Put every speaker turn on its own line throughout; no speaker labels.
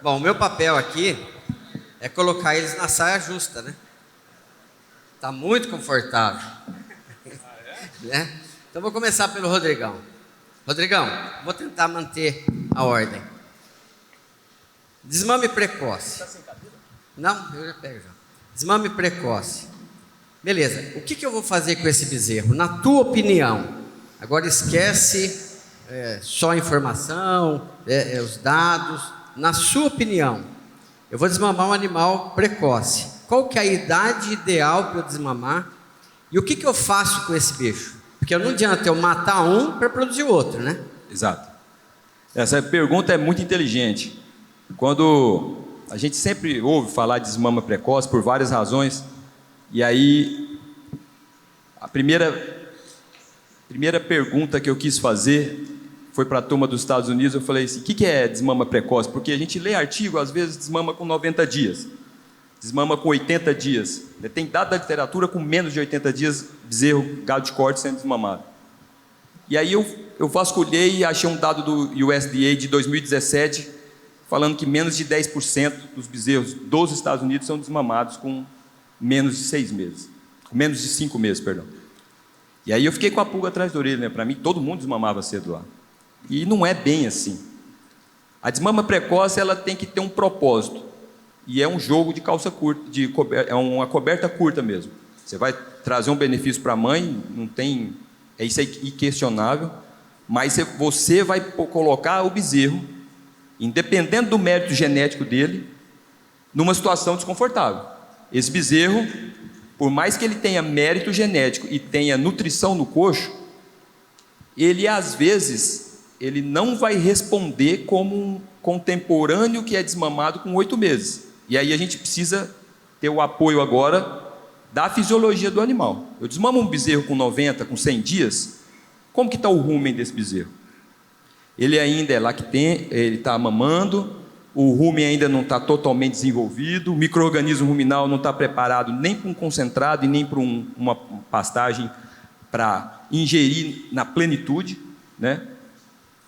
Bom, o meu papel aqui é colocar eles na saia justa, né? Tá muito confortável. Né? Então vou começar pelo Rodrigão. Rodrigão, vou tentar manter a ordem. Desmame precoce. Não, eu já pego já. Desmame precoce. Beleza, o que eu vou fazer com esse bezerro? Na tua opinião, agora esquece só a informação, os dados. Na sua opinião, eu vou desmamar um animal precoce. Qual que é a idade ideal para eu desmamar? E o que eu faço com esse bicho? Porque não adianta eu matar um para produzir outro, né?
Exato. Essa pergunta é muito inteligente. Quando a gente sempre ouve falar de desmama precoce por várias razões, e aí a primeira pergunta que eu quis fazer foi para a turma dos Estados Unidos. Eu falei assim: o que é desmama precoce? Porque a gente lê artigo, às vezes desmama com 90 dias, desmama com 80 dias. Tem dado da literatura com menos de 80 dias, bezerro, gado de corte sendo desmamado. E aí eu vasculhei e achei um dado do USDA de 2017, falando que menos de 10% dos bezerros dos Estados Unidos são desmamados com menos de 6 meses. Com menos de 5 meses, perdão. E aí eu fiquei com a pulga atrás da orelha, né? Para mim, todo mundo desmamava cedo lá. E não é bem assim. A desmama precoce, ela tem que ter um propósito. E é um jogo de calça curta, é uma coberta curta mesmo. Você vai trazer um benefício para a mãe, não tem... Isso é inquestionável. Mas você vai colocar o bezerro, independente do mérito genético dele, numa situação desconfortável. Esse bezerro, por mais que ele tenha mérito genético e tenha nutrição no coxo, ele às vezes ele não vai responder como um contemporâneo que é desmamado com 8 meses. E aí a gente precisa ter o apoio agora da fisiologia do animal. Eu desmamo um bezerro com 90, com 100 dias, como que está o rumen desse bezerro? Ele ainda é lactente, ele está mamando, o rumen ainda não está totalmente desenvolvido, o micro-organismo ruminal não está preparado nem para um concentrado e nem para uma pastagem para ingerir na plenitude, né?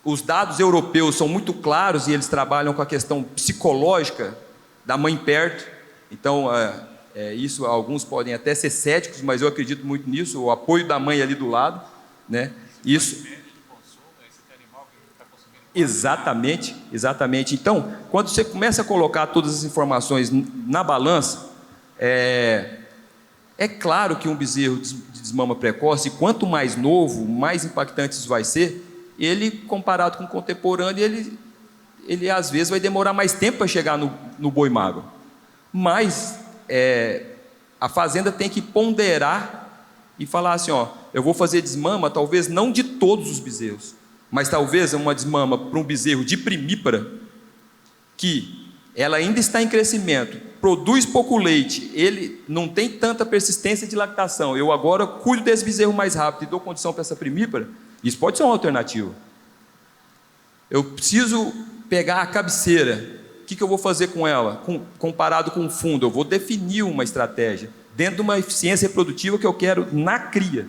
Os dados europeus são muito claros e eles trabalham com a questão psicológica da mãe perto. Então, isso alguns podem até ser céticos, mas eu acredito muito nisso, o apoio da mãe ali do lado, né? Isso. Exatamente, exatamente. Então, quando você começa a colocar todas as informações na balança, é claro que um bezerro de desmama precoce, quanto mais novo, mais impactante isso vai ser. Ele, comparado com o contemporâneo, ele às vezes vai demorar mais tempo para chegar no boi magro. Mas a fazenda tem que ponderar e falar assim: eu vou fazer desmama, talvez não de todos os bezerros, mas talvez uma desmama para um bezerro de primípara, que ela ainda está em crescimento, produz pouco leite, ele não tem tanta persistência de lactação. Eu agora cuido desse bezerro mais rápido e dou condição para essa primípara. Isso pode ser uma alternativa. Eu preciso pegar a cabeceira. O que eu vou fazer com ela? Comparado com o fundo, eu vou definir uma estratégia dentro de uma eficiência reprodutiva que eu quero na cria,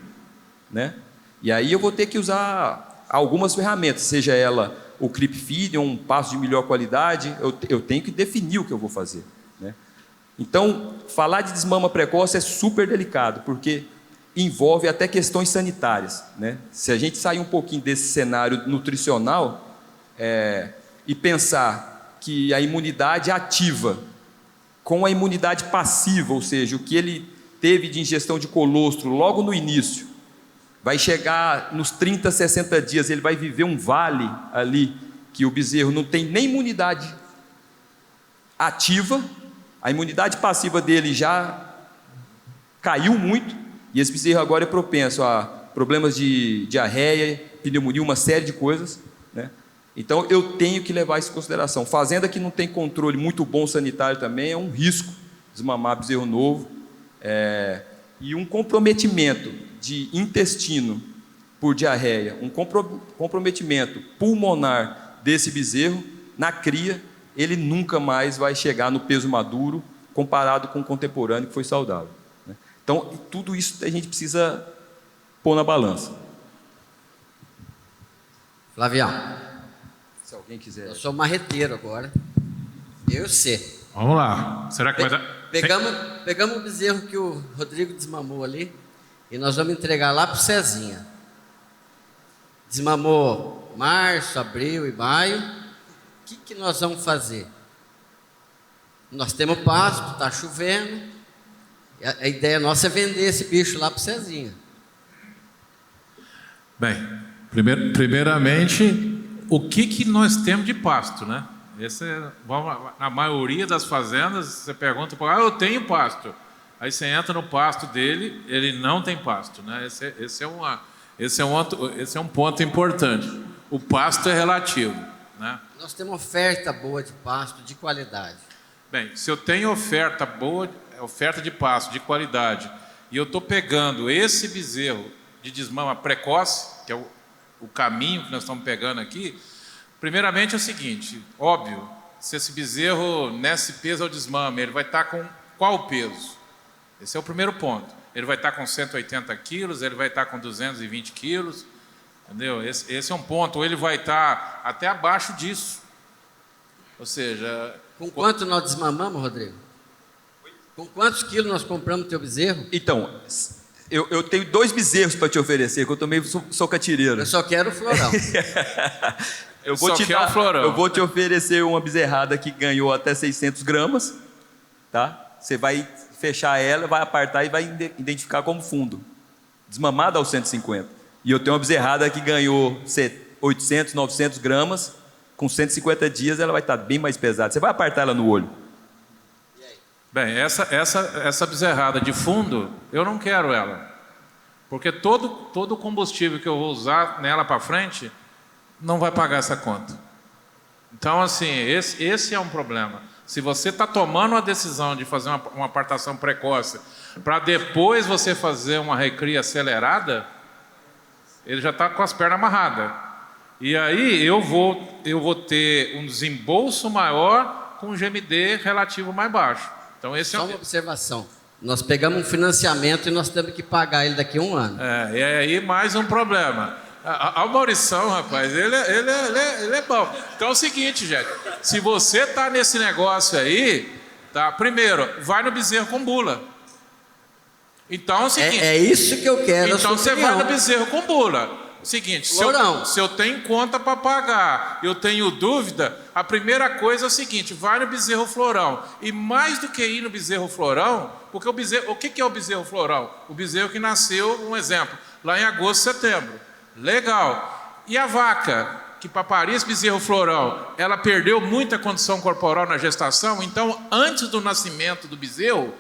né? E aí eu vou ter que usar algumas ferramentas, seja ela o creep feed, um pasto de melhor qualidade. Eu tenho que definir o que eu vou fazer, né? Então, falar de desmama precoce é super delicado, porque envolve até questões sanitárias, né? Se a gente sair um pouquinho desse cenário nutricional e pensar que a imunidade ativa com a imunidade passiva, ou seja, o que ele teve de ingestão de colostro logo no início, vai chegar nos 30, 60 dias, ele vai viver um vale ali, que o bezerro não tem nem imunidade ativa, a imunidade passiva dele já caiu muito, e esse bezerro agora é propenso a problemas de diarreia, pneumonia, uma série de coisas, né? Então eu tenho que levar isso em consideração. Fazenda que não tem controle muito bom sanitário também é um risco desmamar bezerro novo, e um comprometimento de intestino por diarreia, um comprometimento pulmonar desse bezerro na cria, ele nunca mais vai chegar no peso maduro comparado com o contemporâneo que foi saudável, né? Então tudo isso a gente precisa pôr na balança.
Flavião,
se alguém quiser.
Eu sou marreteiro agora. Eu sei.
Vamos lá. Será que vai dar?
Pegamos o bezerro que o Rodrigo desmamou ali e nós vamos entregar lá para o Cezinha. Desmamou março, abril e maio. O que nós vamos fazer? Nós temos pasto, está chovendo. A ideia nossa é vender esse bicho lá para o Cezinha.
Bem, primeiramente, o que nós temos de pasto, né? Na maioria das fazendas, você pergunta, eu tenho pasto. Aí você entra no pasto dele, ele não tem pasto, né? Esse é um ponto importante. O pasto é relativo, né?
Nós temos oferta boa de pasto, de qualidade.
Bem, se eu tenho oferta boa, oferta de pasto, de qualidade, e eu estou pegando esse bezerro de desmama precoce, que é o caminho que nós estamos pegando aqui, primeiramente é o seguinte, óbvio, se esse bezerro nesse peso ao desmame, ele vai estar com qual peso? Esse é o primeiro ponto. Ele vai estar com 180 quilos, ele vai estar com 220 quilos, entendeu? Esse é um ponto. Ou ele vai estar até abaixo disso. Ou seja...
Com quanto nós desmamamos, Rodrigo? Com quantos quilos nós compramos teu bezerro?
Então, eu tenho 2 bezerros para te oferecer, que eu também sou catireiro.
Eu só quero o florão.
Eu vou te oferecer uma bezerrada que ganhou até 600 gramas, tá? Você vai fechar ela, vai apartar e vai identificar como fundo. Desmamada aos 150. E eu tenho uma bezerrada que ganhou 800, 900 gramas, com 150 dias ela vai estar bem mais pesada. Você vai apartar ela no olho.
Bem, essa bezerrada de fundo, eu não quero ela. Porque todo o combustível que eu vou usar nela para frente, não vai pagar essa conta. Então, assim, esse é um problema. Se você está tomando a decisão de fazer uma apartação precoce, para depois você fazer uma recria acelerada, ele já está com as pernas amarradas. E aí eu vou ter um desembolso maior com um GMD relativo mais baixo. Então, esse
Só uma observação. Nós pegamos um financiamento e nós temos que pagar ele daqui a 1 ano.
E aí mais um problema. O Maurição, rapaz, ele é bom. Então é o seguinte, gente. Se você está nesse negócio aí, tá? Primeiro, vai no bezerro com bula. Então é o seguinte.
É isso que eu quero.
Então você vai no bezerro com bula. Seguinte, se eu tenho conta para pagar, eu tenho dúvida, a primeira coisa é o seguinte, vai no bezerro florão. E mais do que ir no bezerro florão, porque o que é o bezerro florão? O bezerro que nasceu, um exemplo, lá em agosto, setembro. Legal. E a vaca, que para parir esse bezerro florão, ela perdeu muita condição corporal na gestação, então antes do nascimento do bezerro,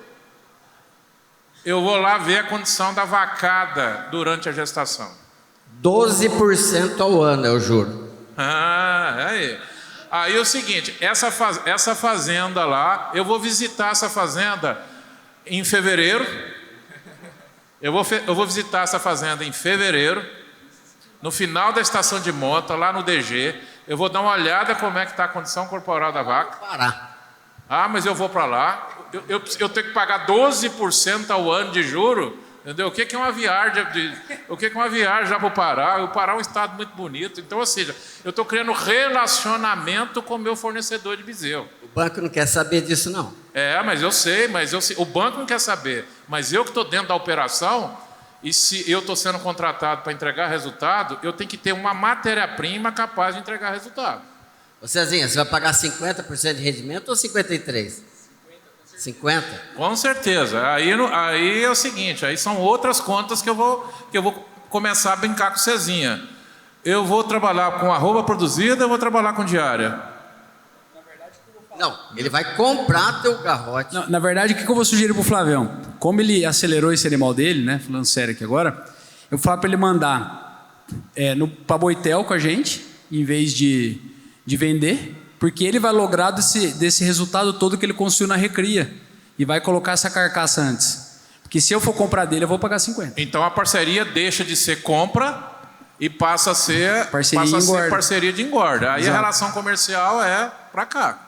eu vou lá ver a condição da vacada durante a gestação.
12% ao ano, eu juro.
Aí é o seguinte, essa fazenda lá, eu vou visitar essa fazenda em fevereiro. Eu vou visitar essa fazenda em fevereiro, no final da estação de monta, lá no DG. Eu vou dar uma olhada como é que está a condição corporal da vaca.
Parar.
Mas eu vou para lá. Eu tenho que pagar 12% ao ano de juro. Entendeu? O que é uma viagem? O que é uma viagem já para o Pará? O Pará é um estado muito bonito. Então, ou seja, eu estou criando relacionamento com o meu fornecedor de bezerro.
O banco não quer saber disso, não.
Mas eu sei. O banco não quer saber. Mas eu que estou dentro da operação, e se eu estou sendo contratado para entregar resultado, eu tenho que ter uma matéria-prima capaz de entregar resultado.
Ô Cezinha, você vai pagar 50% de rendimento ou 53%? 50?
Com certeza. Aí é o seguinte, aí são outras contas que eu vou começar a brincar com o Cezinha. Eu vou trabalhar com arroba produzida, eu vou trabalhar com diária.
Não, ele vai comprar teu garrote.
Não, na verdade, o que eu vou sugerir pro Flavião? Como ele acelerou esse animal dele, né? Falando sério aqui agora, eu vou falar para ele mandar para Boitel com a gente, em vez de vender. Porque ele vai lograr desse resultado todo que ele construiu na recria. E vai colocar essa carcaça antes. Porque se eu for comprar dele, eu vou pagar 50.
Então a parceria deixa de ser compra e passa a ser parceria de engorda. Aí Exato. A relação comercial é para cá.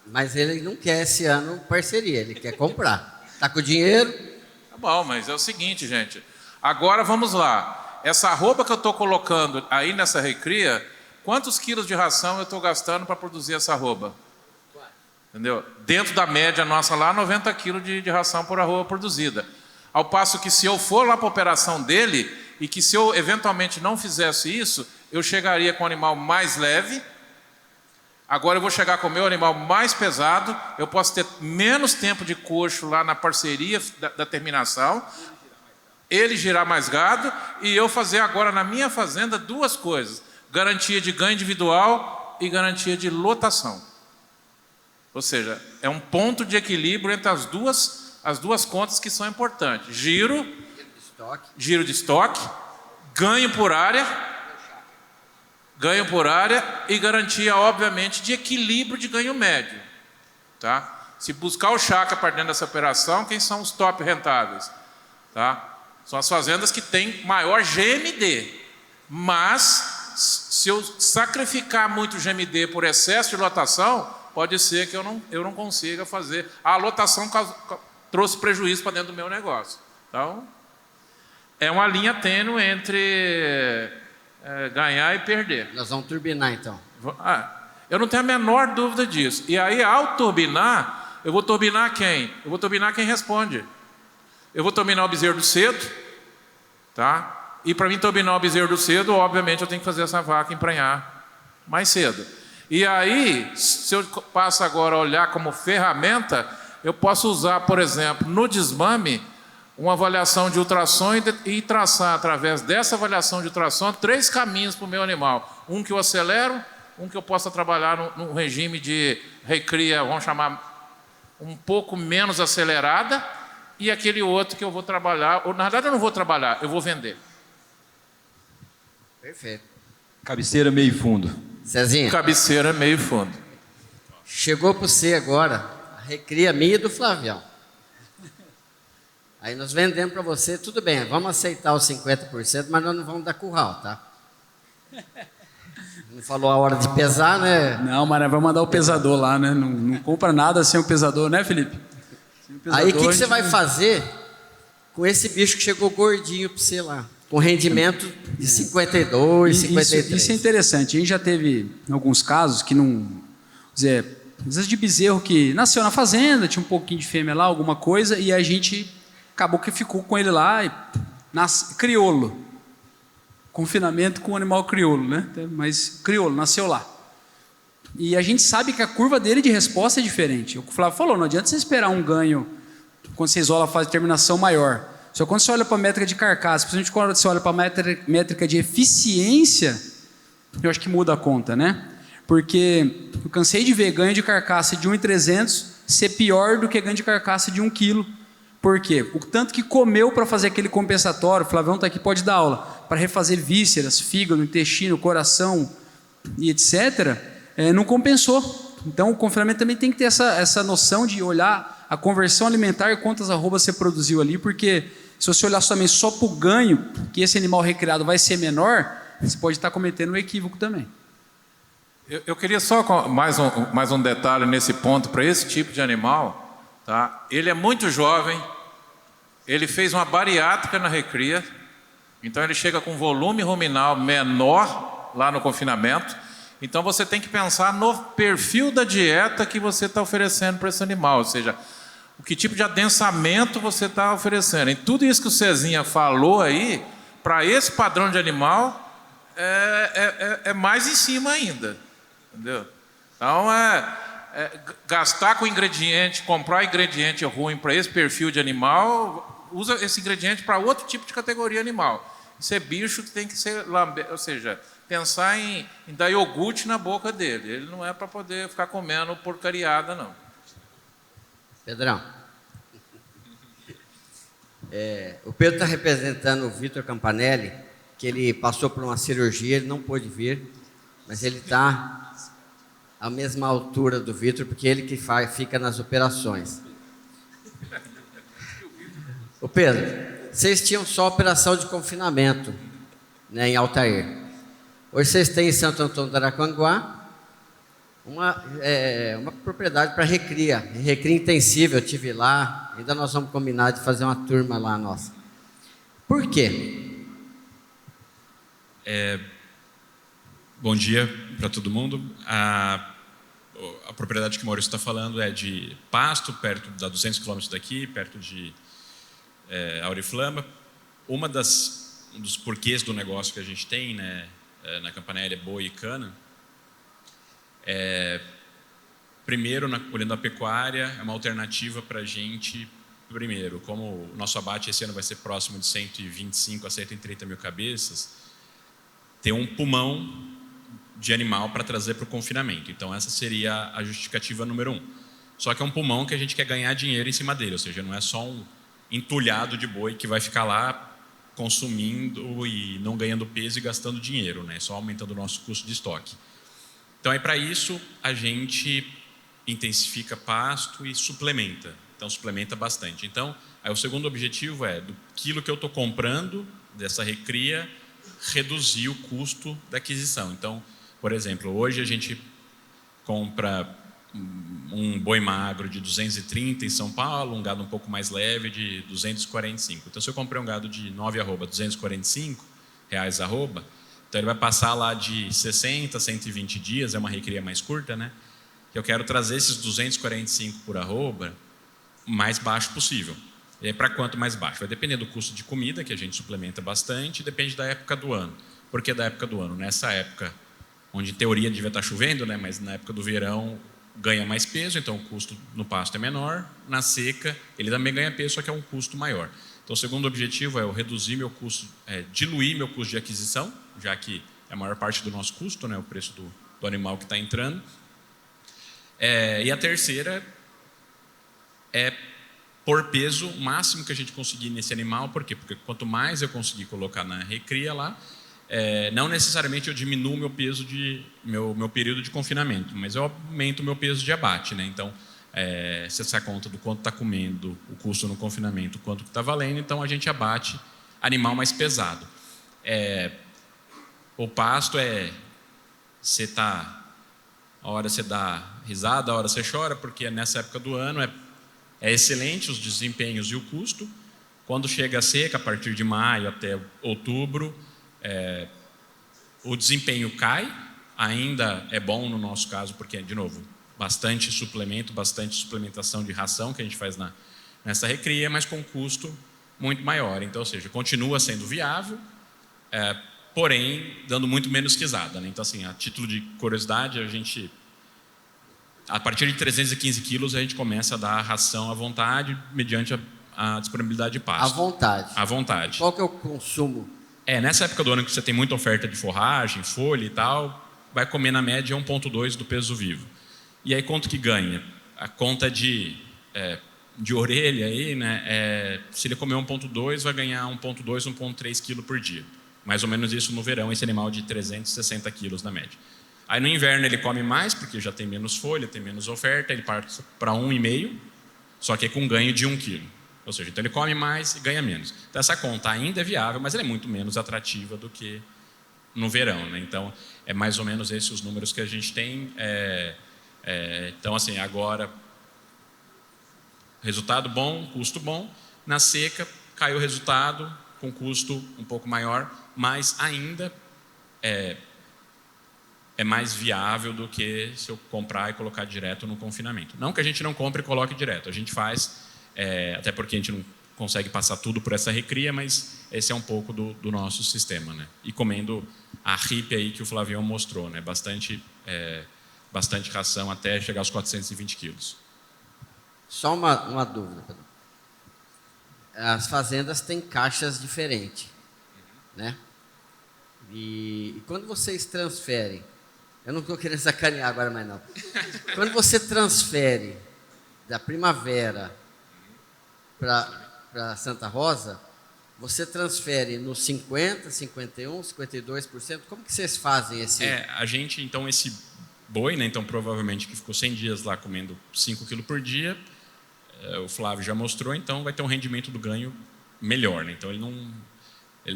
Mas ele não quer esse ano parceria, ele quer comprar. Tá com o dinheiro?
Tá bom, mas é o seguinte, gente. Agora vamos lá. Essa arroba que eu estou colocando aí nessa recria... Quantos quilos de ração eu estou gastando para produzir essa arroba? Entendeu? Dentro da média nossa lá, 90 quilos de ração por arroba produzida. Ao passo que se eu for lá para a operação dele, e que se eu eventualmente não fizesse isso, eu chegaria com o animal mais leve. Agora eu vou chegar com o meu animal mais pesado, eu posso ter menos tempo de coxo lá na parceria da terminação, ele girar mais gado, e eu fazer agora na minha fazenda duas coisas: garantia de ganho individual e garantia de lotação. Ou seja, é um ponto de equilíbrio entre as duas contas que são importantes: giro de estoque, ganho por área e garantia, obviamente, de equilíbrio de ganho médio. Tá? Se buscar o chácara para dentro dessa operação, quem são os top rentáveis? Tá? São as fazendas que têm maior GMD. Mas, se eu sacrificar muito GMD por excesso de lotação, pode ser que eu não consiga fazer. A lotação trouxe prejuízo para dentro do meu negócio. Então, é uma linha tênue entre ganhar e perder.
Nós vamos turbinar, então.
Eu não tenho a menor dúvida disso. E aí, ao turbinar, eu vou turbinar quem? Eu vou turbinar quem responde. Eu vou turbinar o bezerro do cedo, tá? E para mim turbinar o bezerro do cedo, obviamente, eu tenho que fazer essa vaca emprenhar mais cedo. E aí, se eu passo agora a olhar como ferramenta, eu posso usar, por exemplo, no desmame, uma avaliação de ultrassom e traçar, através dessa avaliação de ultrassom, 3 caminhos para o meu animal. Um que eu acelero, um que eu possa trabalhar no regime de recria, vamos chamar, um pouco menos acelerada, e aquele outro que eu vou trabalhar, ou na verdade eu não vou trabalhar, eu vou vender.
Perfeito.
Cabeceira meio fundo.
Cezinha.
Cabeceira meio fundo.
Chegou para você agora a recria minha e do Flavião. Aí nós vendemos para você, tudo bem, vamos aceitar os 50%, mas nós não vamos dar curral, tá? Não falou a hora de pesar, né?
Não, mas vamos mandar o pesador lá, né? Não compra nada sem o pesador, né, Felipe?
Aí o que você vai fazer com esse bicho que chegou gordinho para você lá? Com rendimento de 52, 53.
Isso é interessante. A gente já teve alguns casos que não... Dizer, às vezes de bezerro que nasceu na fazenda, tinha um pouquinho de fêmea lá, alguma coisa, e a gente acabou que ficou com ele lá, e crioulo. Confinamento com o animal crioulo, né? Mas crioulo, nasceu lá. E a gente sabe que a curva dele de resposta é diferente. O Flávio falou, não adianta você esperar um ganho quando você isola a fase de terminação maior. Só quando você olha para a métrica de carcaça, principalmente quando você olha para a métrica de eficiência, eu acho que muda a conta, né? Porque eu cansei de ver ganho de carcaça de 1.300 ser pior do que ganho de carcaça de 1 quilo. Por quê? O tanto que comeu para fazer aquele compensatório, o Flavião está aqui, pode dar aula, para refazer vísceras, fígado, intestino, coração e etc., não compensou. Então o confinamento também tem que ter essa noção de olhar a conversão alimentar e quantas arrobas você produziu ali, porque se você olhar também só para o ganho, que esse animal recriado vai ser menor, você pode estar cometendo um equívoco também.
Eu queria só mais um detalhe nesse ponto para esse tipo de animal. Tá? Ele é muito jovem, ele fez uma bariátrica na recria, então ele chega com volume ruminal menor lá no confinamento. Então você tem que pensar no perfil da dieta que você está oferecendo para esse animal, ou seja, o que tipo de adensamento você está oferecendo. E tudo isso que o Cezinha falou aí, para esse padrão de animal, é mais em cima ainda. Entendeu? Então, gastar com ingrediente, comprar ingrediente ruim para esse perfil de animal, usa esse ingrediente para outro tipo de categoria animal. Isso é bicho que tem que ser ou seja, pensar em dar iogurte na boca dele. Ele não é para poder ficar comendo porcariada, não.
Pedrão, o Pedro está representando o Vitor Campanelli, que ele passou por uma cirurgia, ele não pôde vir, mas ele está à mesma altura do Vitor, porque ele que fica nas operações. Ô Pedro, vocês tinham só operação de confinamento, né, em Altair. Hoje vocês têm em Santo Antônio do Aracanguá uma propriedade para recria intensiva. Eu estive lá, ainda nós vamos combinar de fazer uma turma lá nossa. Por quê?
Bom dia para todo mundo. a propriedade que o Maurício está falando é de Pasto, perto da 200 quilômetros daqui, perto de Auriflama. Um dos porquês do negócio que a gente tem, né, na Campanella, boi e cana, primeiro, olhando a pecuária, é uma alternativa para a gente, primeiro, como o nosso abate esse ano vai ser próximo de 125 a 130 mil cabeças, ter um pulmão de animal para trazer para o confinamento. Então, essa seria a justificativa número 1. Só que é um pulmão que a gente quer ganhar dinheiro em cima dele, ou seja, não é só um entulhado de boi que vai ficar lá consumindo e não ganhando peso e gastando dinheiro, né? Só aumentando o nosso custo de estoque. Então, para isso, a gente intensifica pasto e suplementa. Então, suplementa bastante. Então, aí o segundo objetivo é, do quilo que eu estou comprando dessa recria, reduzir o custo da aquisição. Então, por exemplo, hoje a gente compra um boi magro de 230 em São Paulo, um gado um pouco mais leve de 245. Então, se eu comprei um gado de 9 arroba, 245 reais arroba, então ele vai passar lá de 60 a 120 dias, é uma recria mais curta, né? Que eu quero trazer esses 245 por arroba o mais baixo possível. E aí, para quanto mais baixo? Vai depender do custo de comida, que a gente suplementa bastante, depende da época do ano. Por que da época do ano? Nessa época, onde em teoria devia estar chovendo, né? Mas na época do verão ganha mais peso, então o custo no pasto é menor. Na seca, ele também ganha peso, só que é um custo maior. Então, o segundo objetivo é eu reduzir meu custo, diluir meu custo de aquisição, já que é a maior parte do nosso custo, né? O preço do animal que está entrando. E a terceira é por peso o máximo que a gente conseguir nesse animal. Por quê? Porque quanto mais eu conseguir colocar na recria lá, não necessariamente eu diminuo meu peso meu período de confinamento, mas eu aumento o meu peso de abate, né? Então, se essa conta do quanto está comendo, o custo no confinamento, o quanto está valendo, então a gente abate animal mais pesado. O pasto você tá, a hora você dá risada, a hora você chora, porque nessa época do ano é excelente os desempenhos e o custo. Quando chega a seca, a partir de maio até outubro, o desempenho cai. Ainda é bom no nosso caso, porque, de novo, bastante suplemento, bastante suplementação de ração que a gente faz nessa recria, mas com custo muito maior. Então, ou seja, continua sendo viável, porém, dando muito menos risada, né? Então, assim, a título de curiosidade, a partir de 315 quilos, a gente começa a dar a ração à vontade, mediante a disponibilidade de pasto.
À vontade.
À vontade.
Qual que é o consumo?
Nessa época do ano que você tem muita oferta de forragem, folha e tal, vai comer na média 1,2 do peso vivo. E aí, quanto que ganha? A conta de orelha aí, né? Se ele comer 1,2, vai ganhar 1,2, 1,3 kg por dia. Mais ou menos isso no verão, esse animal de 360 quilos na média. Aí no inverno ele come mais, porque já tem menos folha, tem menos oferta, ele parte para 1,5, só que com ganho de 1 kg. Ou seja, então ele come mais e ganha menos. Então essa conta ainda é viável, mas ela é muito menos atrativa do que no verão, né? Então é mais ou menos esses os números que a gente tem. Então, assim, agora, resultado bom, custo bom. Na seca, caiu o resultado com custo um pouco maior, mas ainda é mais viável do que se eu comprar e colocar direto no confinamento. Não que a gente não compre e coloque direto, a gente faz, até porque a gente não consegue passar tudo por essa recria, mas esse é um pouco do nosso sistema, né? E comendo a RIP aí que o Flavião mostrou, né? Bastante ração até chegar aos 420 quilos.
Só uma dúvida, Pedro. As fazendas têm caixas diferentes, né? E quando vocês transferem, eu não estou querendo sacanear agora mais não. Quando você transfere da Primavera para Santa Rosa, você transfere no 50%, 51%, 52%? Como que vocês fazem esse...
A gente, então, esse boi, né, então provavelmente que ficou 100 dias lá comendo 5 kg por dia, o Flávio já mostrou, então vai ter um rendimento do ganho melhor, né? Então ele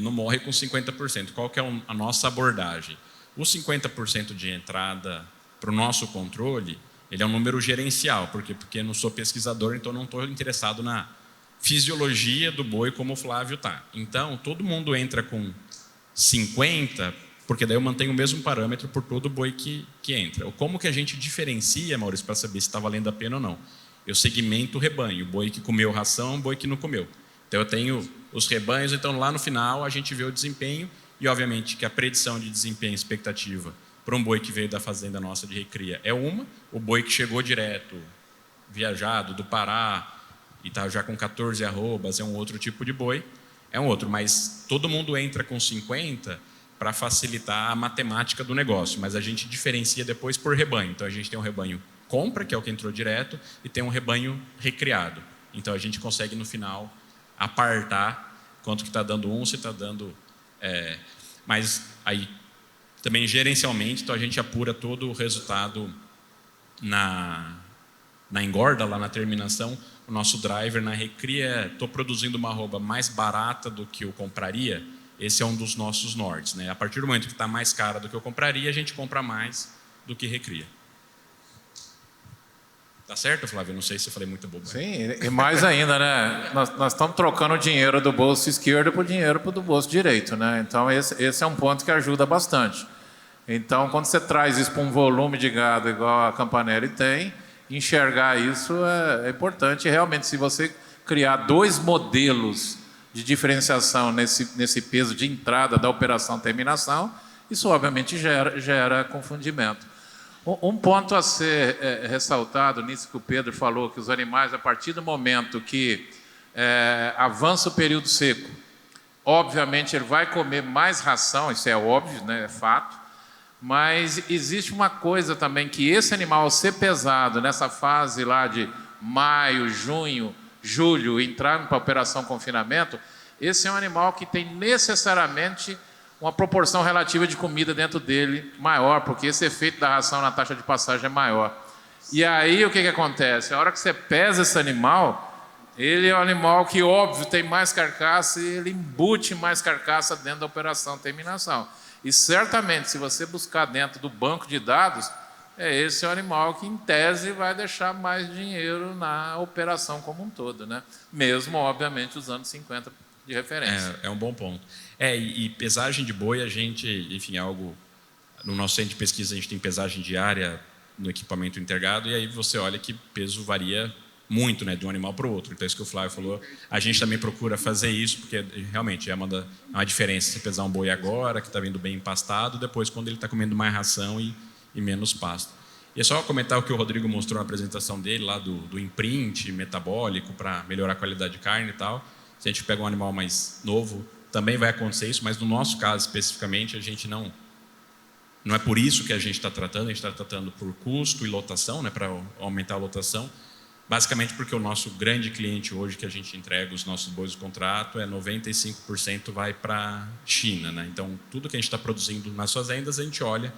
não morre com 50%. Qual que é a nossa abordagem? Os 50% de entrada para o nosso controle, ele é um número gerencial, porque eu não sou pesquisador, então não estou interessado na fisiologia do boi como o Flávio está. Então, todo mundo entra com 50%, porque daí eu mantenho o mesmo parâmetro por todo boi que entra. Como que a gente diferencia, Maurício, para saber se está valendo a pena ou não? Eu segmento o rebanho, o boi que comeu ração, o boi que não comeu. Então eu tenho os rebanhos, então lá no final a gente vê o desempenho e obviamente que a predição de desempenho e expectativa para um boi que veio da fazenda nossa de recria é uma, o boi que chegou direto, viajado do Pará e está já com 14 arrobas, é um outro tipo de boi, é um outro, mas todo mundo entra com 50 para facilitar a matemática do negócio, mas a gente diferencia depois por rebanho. Então a gente tem um rebanho compra, que é o que entrou direto, e tem um rebanho recriado. Então a gente consegue no final apartar quanto que está dando se está dando... mas aí também gerencialmente, então a gente apura todo o resultado na engorda, lá na terminação. O nosso driver na recria, estou produzindo uma arroba mais barata do que eu compraria, esse é um dos nossos nortes, né? A partir do momento que está mais cara do que eu compraria, a gente compra mais do que recria. Tá certo, Flávio? Não sei se eu falei muito bobo.
Sim, e mais ainda, né? Nós estamos trocando o dinheiro do bolso esquerdo por dinheiro do bolso direito, né? Então, esse é um ponto que ajuda bastante. Então, quando você traz isso para um volume de gado igual a Campanelli tem, enxergar isso é importante. E realmente, se você criar 2 modelos de diferenciação nesse peso de entrada da operação-terminação, isso obviamente gera confundimento. Um ponto a ser ressaltado nisso que o Pedro falou, que os animais, a partir do momento que avança o período seco, obviamente ele vai comer mais ração, isso é óbvio, né, é fato, mas existe uma coisa também, que esse animal, ao ser pesado nessa fase lá de maio, junho, julho, entrando para a operação confinamento, esse é um animal que tem necessariamente uma proporção relativa de comida dentro dele maior, porque esse efeito da ração na taxa de passagem é maior. E aí o que acontece? A hora que você pesa esse animal, ele é um animal que, óbvio, tem mais carcaça e ele embute mais carcaça dentro da operação terminação. E certamente, se você buscar dentro do banco de dados, esse é o animal que, em tese, vai deixar mais dinheiro na operação como um todo, né? Mesmo, obviamente, usando 50 de referência.
É um bom ponto. E pesagem de boi, a gente, enfim, é algo... No nosso centro de pesquisa, a gente tem pesagem diária no equipamento integrado, e aí você olha que peso varia muito, né, de um animal para o outro. Então, isso que o Flávio falou, a gente também procura fazer isso, porque realmente é uma diferença você pesar um boi agora, que está vindo bem empastado, depois quando ele está comendo mais ração e menos pasto. E é só comentar o que o Rodrigo mostrou na apresentação dele, lá do imprint metabólico para melhorar a qualidade de carne e tal. Se a gente pega um animal mais novo, também vai acontecer isso, mas no nosso caso especificamente, a gente não é por isso que a gente está tratando, a gente está tratando por custo e lotação, né, para aumentar a lotação, basicamente porque o nosso grande cliente hoje que a gente entrega os nossos bois de contrato, 95% vai para a China, né? Então, tudo que a gente está produzindo nas fazendas, a gente olha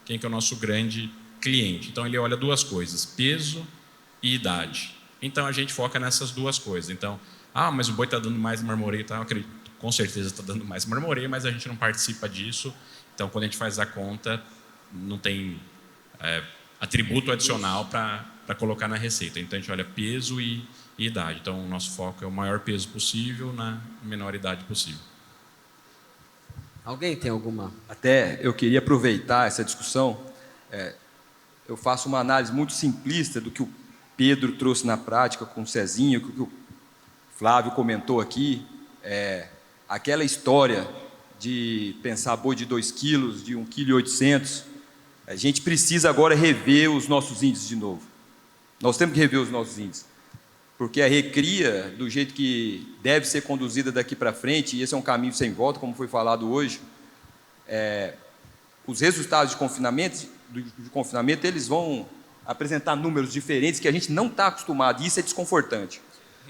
quem que é o nosso grande cliente. Então, ele olha 2 coisas, peso e idade. Então, a gente foca nessas 2 coisas. Então, mas o boi está dando mais marmoreio, tá? Eu acredito, com certeza está dando mais marmoreio, mas a gente não participa disso. Então, quando a gente faz a conta, não tem atributo adicional para colocar na receita. Então, a gente olha peso e idade. Então, o nosso foco é o maior peso possível na menor idade possível.
Alguém tem alguma?
Até eu queria aproveitar essa discussão. Eu faço uma análise muito simplista do que o Pedro trouxe na prática com o Cezinho, que o Flávio comentou aqui. Aquela história de pensar boi de 2 quilos, de 1,8 kg, a gente precisa agora rever os nossos índices de novo. Nós temos que rever os nossos índices, porque a recria, do jeito que deve ser conduzida daqui para frente, e esse é um caminho sem volta, como foi falado hoje, os resultados de confinamento, eles vão apresentar números diferentes que a gente não está acostumado, e isso é desconfortante.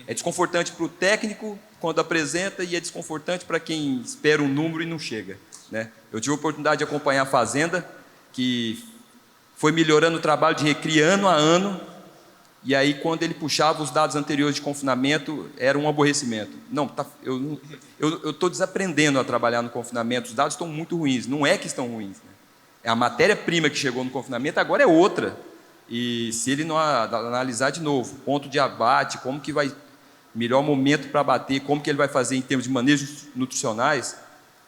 É desconfortante para o técnico quando apresenta e é desconfortante para quem espera um número e não chega, né? Eu tive a oportunidade de acompanhar a fazenda, que foi melhorando o trabalho de recria ano a ano, e aí quando ele puxava os dados anteriores de confinamento, era um aborrecimento. Eu estou desaprendendo a trabalhar no confinamento, os dados estão muito ruins, não é que estão ruins, né? A matéria-prima que chegou no confinamento agora é outra, e se ele não analisar de novo, ponto de abate, como que vai... melhor momento para abater, como que ele vai fazer em termos de manejos nutricionais,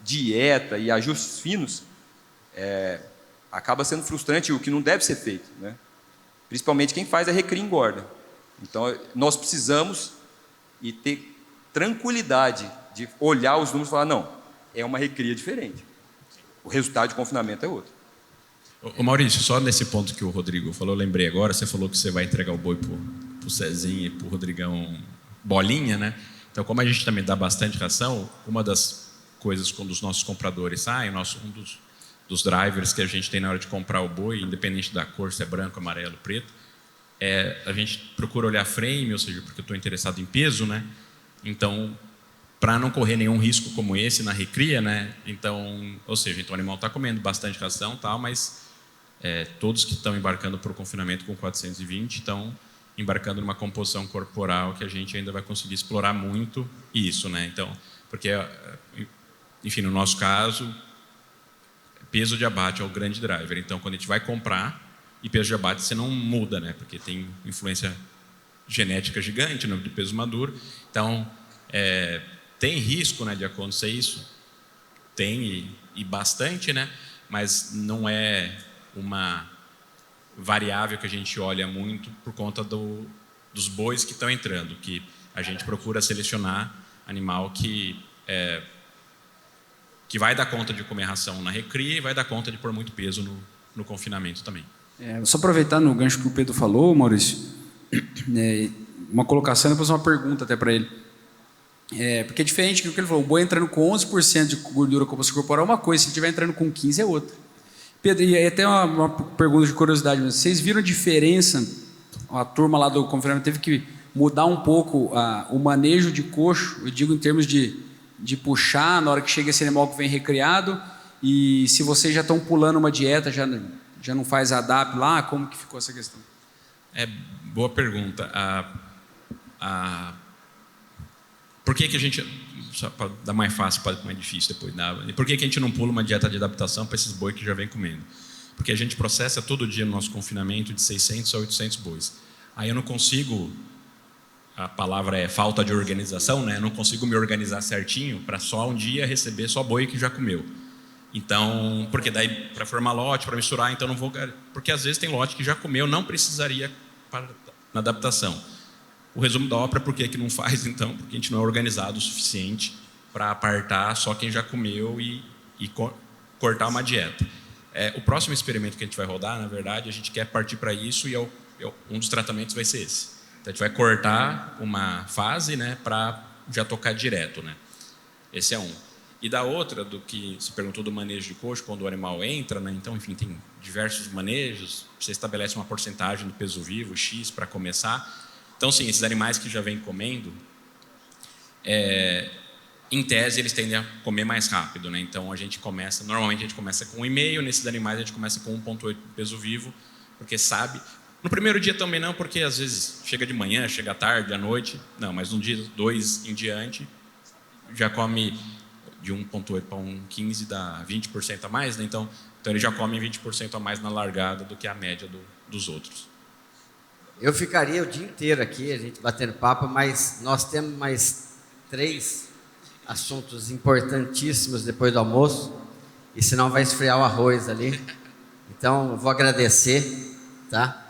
dieta e ajustes finos, acaba sendo frustrante, o que não deve ser feito, né? Principalmente quem faz a recria engorda. Então, nós precisamos ter tranquilidade de olhar os números e falar, não, é uma recria diferente. O resultado de confinamento é outro.
Ô Maurício, só nesse ponto que o Rodrigo falou, eu lembrei agora, você falou que você vai entregar o boi pro Cezinha e pro Rodrigão Bolinha, né? Então, como a gente também dá bastante ração, uma das coisas quando os nossos compradores saem, um dos drivers que a gente tem na hora de comprar o boi, independente da cor, se é branco, amarelo, preto, a gente procura olhar frame, ou seja, porque eu estou interessado em peso, né? Então, para não correr nenhum risco como esse na recria, né? Então, ou seja, então o animal está comendo bastante ração, tal, mas todos que estão embarcando para o confinamento com 420 estão embarcando numa composição corporal que a gente ainda vai conseguir explorar muito isso, né? Então, porque, enfim, no nosso caso, peso de abate é o grande driver. Então, quando a gente vai comprar, e peso de abate você não muda, né? Porque tem influência genética gigante, né, de peso maduro. Então, tem risco, né, de acontecer isso? Tem, e bastante, né? Mas não é uma variável que a gente olha muito por conta dos bois que estão entrando, que a gente procura selecionar animal que vai dar conta de comer ração na recria e vai dar conta de pôr muito peso no confinamento também.
Só aproveitar no gancho que o Pedro falou, Maurício, uma colocação e depois uma pergunta até para ele. Porque é diferente do que ele falou, o boi entrando com 11% de gordura composta corporal é uma coisa, se ele estiver entrando com 15% é outra. Pedro, e até uma pergunta de curiosidade mesmo. Vocês viram a diferença? A turma lá do confinamento teve que mudar um pouco o manejo de coxo, eu digo em termos de puxar na hora que chega esse animal que vem recriado, e se vocês já estão pulando uma dieta, já não faz ADAP lá, como que ficou essa questão?
Boa pergunta. Por que a gente... Só para dar mais fácil, para mais difícil depois. Por que a gente não pula uma dieta de adaptação para esses bois que já vem comendo? Porque a gente processa todo dia no nosso confinamento de 600 a 800 bois. Aí eu não consigo, a palavra é falta de organização, né? Eu não consigo me organizar certinho para só um dia receber só boi que já comeu. Então, porque daí para formar lote, para misturar, então não vou... Porque às vezes tem lote que já comeu, não precisaria na adaptação. O resumo da ópera, por que não faz, então? Porque a gente não é organizado o suficiente para apartar só quem já comeu e cortar uma dieta. O próximo experimento que a gente vai rodar, na verdade, a gente quer partir para isso e um dos tratamentos vai ser esse. Então, a gente vai cortar uma fase, né, para já tocar direto, né? Esse é um. E da outra, do que se perguntou do manejo de coxo, quando o animal entra, né? Então, enfim, tem diversos manejos, você estabelece uma porcentagem do peso vivo, X, para começar. Então, sim, esses animais que já vêm comendo, em tese, eles tendem a comer mais rápido, né? Então, normalmente a gente começa com 1,5, nesses animais a gente começa com 1,8 peso vivo, porque sabe... No primeiro dia também não, porque às vezes chega de manhã, chega à tarde, à noite, não, mas no dia 2 em diante, já come de 1,8 para 1,15, dá 20% a mais, né? Então ele já come 20% a mais na largada do que a média dos outros.
Eu ficaria o dia inteiro aqui, a gente batendo papo, mas nós temos mais 3 assuntos importantíssimos depois do almoço, e senão vai esfriar o arroz ali. Então, eu vou agradecer, tá?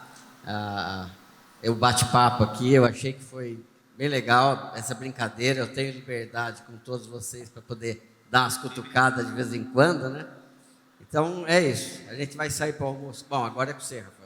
O bate-papo aqui, eu achei que foi bem legal essa brincadeira. Eu tenho liberdade com todos vocês para poder dar umas cutucadas de vez em quando, né? Então, é isso. A gente vai sair para o almoço. Bom, agora é com você, Rafa.